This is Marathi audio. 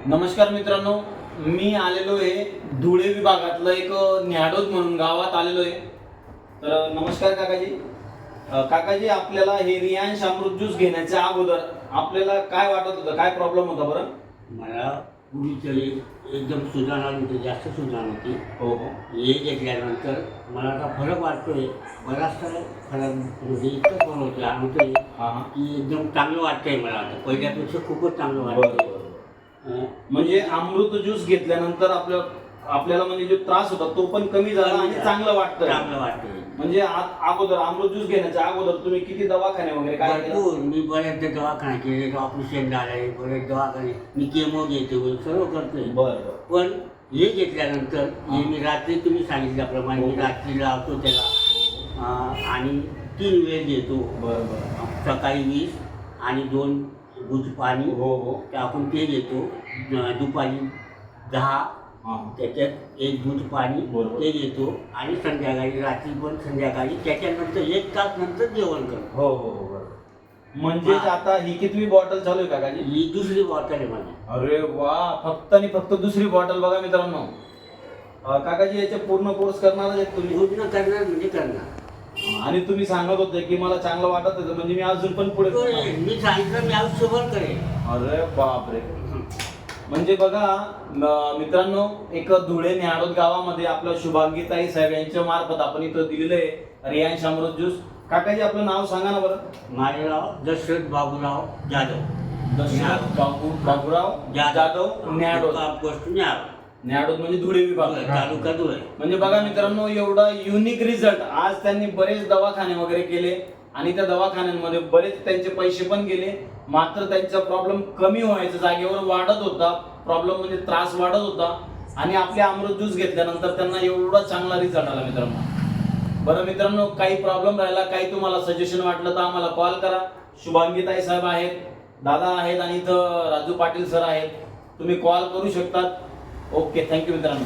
नमस्कार मित्रांनो, मी आलेलो आहे धुळे विभागातलं एक न्याडोद म्हणून गावात आलेलो आहे. तर नमस्कार काकाजी. काकाजी, आपल्याला हे रियांश अमृत ज्यूस घेण्याच्या अगोदर आपल्याला काय वाटत होतं, काय प्रॉब्लेम होता बरं? मला पूर्वीच्या एकदम सुधारणा होती, जास्त सुधारणा होती. हो हो. हे घेतल्यानंतर मला आता फरक वाटतोय, बराचसा फरक म्हणजे इतकं फरक होतं आणतोय हां की एकदम चांगलं वाटतंय मला आता. पहिल्यापेक्षा खूपच चांगलं बरं वाटतंय. बरं. म्हणजे अमृत ज्यूस घेतल्यानंतर आपल्याला म्हणजे जो त्रास होता तो पण कमी झाला आणि चांगलं वाटतं. चांगलं वाटतंय. म्हणजे अगोदर अमृत ज्यूस घेण्याच्या अगोदर तुम्ही किती दवाखाने वगैरे काय केलं? भरपूर मी बऱ्याचदा दवाखाना केले, ऑपरेशन झालंय, बरेच दवाखाने, मी केमो घेतो, सर्व करतोय. बरं. पण हे घेतल्यानंतर हे मी रात्री तुम्ही सांगितल्याप्रमाणे मी रात्री लावतो त्याला आणि 3 वेळ देतो. बरं. सकाळी 20 आणि 2 गुज पाणी हो हो. टाकून ते घेतो. दुपारी 10 त्याच्यात 1 गुज पाणी ते घेतो आणि संध्याकाळी रात्री पण संध्याकाळी त्याच्यानंतर 1 तास नंतर जेवण करतो. हो हो हो. म्हणजे आता ही कितवी बॉटल चालू आहे काकाजी? ही दुसरी बॉटल आहे माझी. अरे वा, फक्त आणि फक्त दुसरी बॉटल. बघा मित्रांनो, काकाजी याचे पूर्ण कोर्स करणार आहेत तुम्ही? पूर्ण करणार म्हणजे करणार. आणि तुम्ही सांगत होते की मला चांगलं वाटत होतं, म्हणजे मी अजून पण पुढे मी सांगितलं मी आयुष्यभर करेन. अरे बापरे. म्हणजे बघा मित्रांनो, एक धुळे न्याडोद गावामध्ये आपल्या शुभांगीताई साहेब यांच्या मार्फत आपण इथं दिलेलं आहे रियांश अमृत ज्यूस. काकाजी, आपलं नाव सांगा ना बरं. माझे नाव दशरथ बाबूराव जाधव. दशरथ बाबूराव जाधव, न्याडोद. न्याडोद म्हणजे धुळे विभाग, तालुका धुळे. म्हणजे बघा मित्रांनो, एवढा युनिक रिझल्ट. आज त्यांनी बरेच दवाखाने वगैरे केले आणि त्या दवाखान्यांमध्ये बरेच त्यांचे पैसे पण गेले, मात्र त्यांचा प्रॉब्लेम कमी व्हायचा जागेवर वाढत होता. प्रॉब्लेम म्हणजे त्रास वाढत होता आणि आपले अमृत ज्यूस घेतल्यानंतर त्यांना एवढा चांगला रिझल्ट आला मित्रांनो. बरं मित्रांनो, काही प्रॉब्लेम राहिला, काही तुम्हाला सजेशन वाटलं तर आम्हाला कॉल करा. शुभांगीताई साहेब आहेत, दादा आहेत आणि इथं राजू पाटील सर आहेत. तुम्ही कॉल करू शकतात. ओके, थँक्यू मित्रांनो.